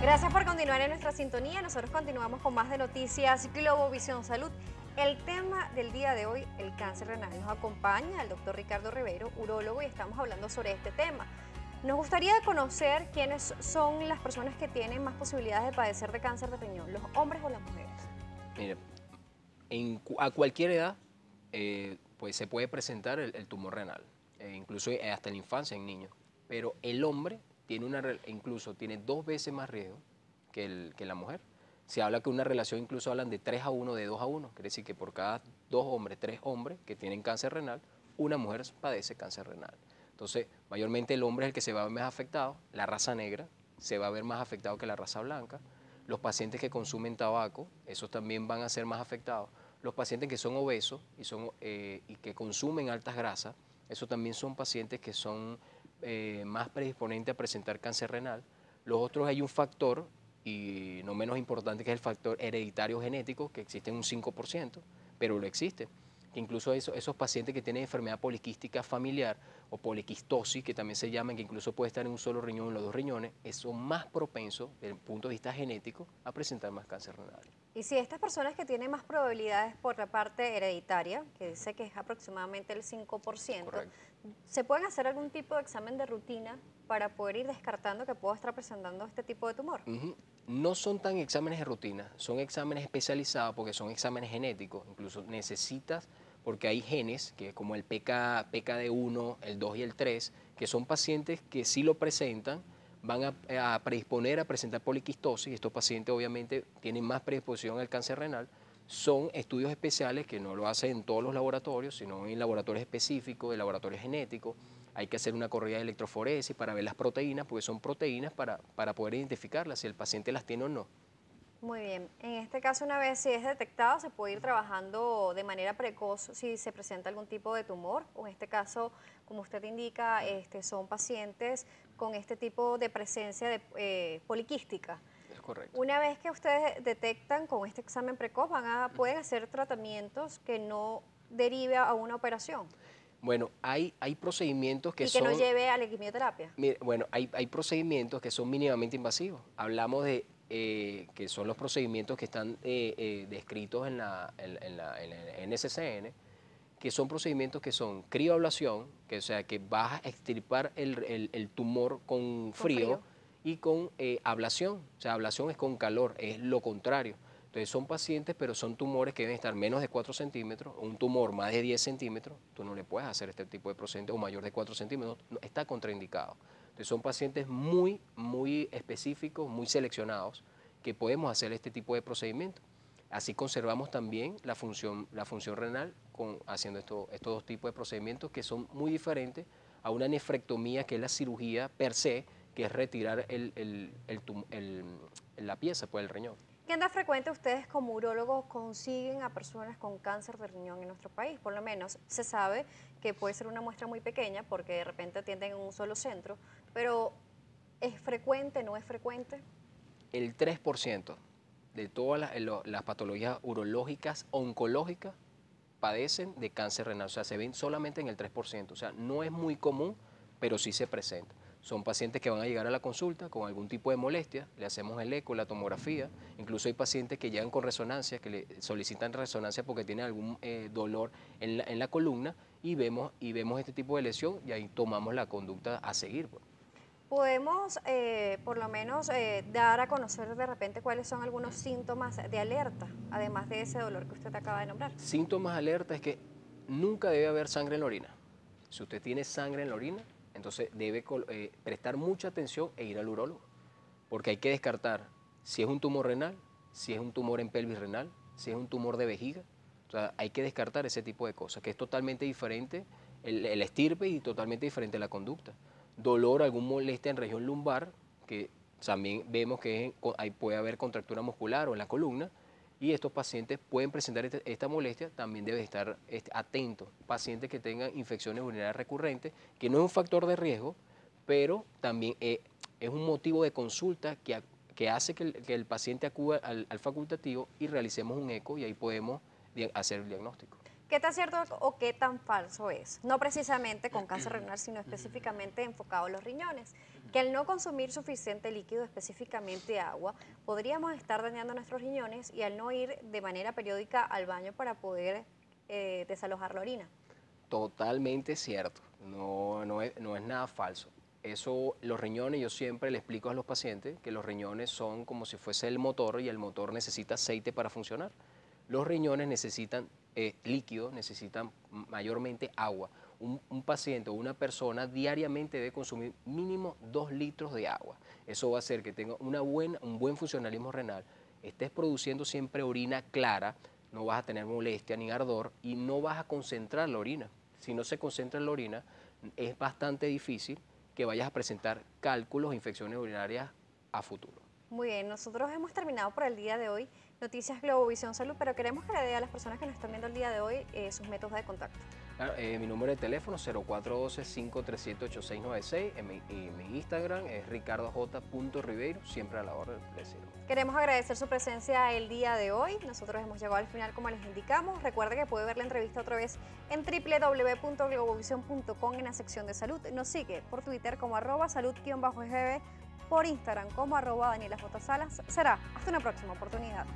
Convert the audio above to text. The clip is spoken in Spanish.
Gracias por continuar en nuestra sintonía. Nosotros continuamos con más de Noticias Globovisión Salud. El tema del día de hoy, el cáncer renal. Nos acompaña el doctor Ricardo Rivero, urólogo, y estamos hablando sobre este tema. Nos gustaría conocer quiénes son las personas que tienen más posibilidades de padecer de cáncer de riñón, los hombres o las mujeres. Mire, a cualquier edad pues se puede presentar el tumor renal, incluso hasta en la infancia en niños, pero el hombre incluso tiene 2 veces más riesgo que la mujer. Se habla que una relación, incluso hablan de 3-1, de 2-1, quiere decir que por cada 2 hombres, 3 hombres que tienen cáncer renal, una mujer padece cáncer renal. Entonces, mayormente el hombre es el que se va a ver más afectado, la raza negra se va a ver más afectado que la raza blanca. Los pacientes que consumen tabaco, esos también van a ser más afectados. Los pacientes que son obesos y que consumen altas grasas, esos también son pacientes que son más predisponentes a presentar cáncer renal. Los otros, hay un factor, y no menos importante, que es el factor hereditario genético, que existe en un 5%, pero lo existe. Que incluso esos pacientes que tienen enfermedad poliquística familiar o poliquistosis, que también se llaman, que incluso puede estar en un solo riñón o en los 2 riñones, son más propensos, desde el punto de vista genético, a presentar más cáncer renal. Y si estas personas que tienen más probabilidades por la parte hereditaria, que dice que es aproximadamente el 5%, Correcto. ¿se pueden hacer algún tipo de examen de rutina para poder ir descartando que puedo estar presentando este tipo de tumor? No son tan exámenes de rutina, son exámenes especializados porque son exámenes genéticos. Incluso necesitas, porque hay genes, que como el PKD1, el 2 y el 3, que son pacientes que si lo presentan, van a predisponer a presentar poliquistosis. Estos pacientes obviamente tienen más predisposición al cáncer renal. Son estudios especiales que no lo hacen en todos los laboratorios, sino en laboratorios específicos, de laboratorios genéticos. Hay que hacer una corrida de electroforesis para ver las proteínas, porque son proteínas para poder identificarlas, si el paciente las tiene o no. Muy bien. En este caso, una vez si es detectado, se puede ir trabajando de manera precoz si se presenta algún tipo de tumor. O en este caso, como usted indica, son pacientes con este tipo de presencia de poliquística. Es correcto. Una vez que ustedes detectan con este examen precoz, pueden hacer tratamientos que no derive a una operación Bueno, hay procedimientos que y que no son, lleve a la quimioterapia. bueno, hay procedimientos que son mínimamente invasivos. Hablamos de que son los procedimientos que están descritos en NCCN, que son procedimientos que son crioablación, que o sea que vas a extirpar el tumor con frío y con ablación. O sea, ablación es con calor, es lo contrario. Entonces son pacientes, pero son tumores que deben estar menos de 4 centímetros, un tumor más de 10 centímetros, tú no le puedes hacer este tipo de procedimiento, o mayor de 4 centímetros, está contraindicado. Entonces son pacientes muy, muy específicos, muy seleccionados, que podemos hacer este tipo de procedimiento. Así conservamos también la función renal haciendo estos 2 tipos de procedimientos que son muy diferentes a una nefrectomía, que es la cirugía per se, que es retirar la pieza, pues el riñón. ¿Qué tan frecuente ustedes como urólogos consiguen a personas con cáncer de riñón en nuestro país? Por lo menos se sabe que puede ser una muestra muy pequeña porque de repente atienden en un solo centro, pero ¿es frecuente, no es frecuente? El 3% de todas las patologías urológicas, oncológicas, padecen de cáncer renal. O sea, se ven solamente en el 3%. O sea, no es muy común, pero sí se presenta. Son pacientes que van a llegar a la consulta con algún tipo de molestia, le hacemos el eco, la tomografía. Incluso hay pacientes que llegan con resonancia, que le solicitan resonancia porque tienen algún dolor en la columna y vemos este tipo de lesión y ahí tomamos la conducta a seguir, pues. Podemos por lo menos dar a conocer de repente cuáles son algunos síntomas de alerta, además de ese dolor que usted acaba de nombrar. Síntomas de alerta es que nunca debe haber sangre en la orina. Si usted tiene sangre en la orina, entonces debe prestar mucha atención e ir al urólogo, porque hay que descartar si es un tumor renal, si es un tumor en pelvis renal, si es un tumor de vejiga. O sea, hay que descartar ese tipo de cosas, que es totalmente diferente el estirpe y totalmente diferente la conducta. Dolor, algún molestia en región lumbar, que también vemos que ahí puede haber contractura muscular o en la columna, y estos pacientes pueden presentar esta molestia, también debe estar atentos. Pacientes que tengan infecciones urinarias recurrentes, que no es un factor de riesgo, pero también es un motivo de consulta que hace que el paciente acuda al facultativo y realicemos un eco y ahí podemos hacer el diagnóstico. ¿Qué tan cierto o qué tan falso es? No precisamente con cáncer renal, sino específicamente enfocado a los riñones. Que al no consumir suficiente líquido, específicamente agua, podríamos estar dañando nuestros riñones y al no ir de manera periódica al baño para poder desalojar la orina. Totalmente cierto, no es nada falso. Eso, los riñones, yo siempre le explico a los pacientes que los riñones son como si fuese el motor y el motor necesita aceite para funcionar. Los riñones necesitan líquido, necesitan mayormente agua. Un paciente o una persona diariamente debe consumir mínimo 2 litros de agua. Eso va a hacer que tenga un buen funcionalismo renal, estés produciendo siempre orina clara, no vas a tener molestia ni ardor y no vas a concentrar la orina. Si no se concentra en la orina, es bastante difícil que vayas a presentar cálculos o infecciones urinarias a futuro. Muy bien, nosotros hemos terminado por el día de hoy Noticias Globovisión Salud, pero queremos que le dé a las personas que nos están viendo el día de hoy sus métodos de contacto. Claro, mi número de teléfono es 0412-537-8696 y mi Instagram es ricardoj.ribeiro, siempre a la orden de decirlo. Queremos agradecer su presencia el día de hoy. Nosotros hemos llegado al final como les indicamos. Recuerde que puede ver la entrevista otra vez en www.globovision.com en la sección de salud. Nos sigue por Twitter como @salud_gb, por Instagram como @DanielaJSalas. Será hasta una próxima oportunidad.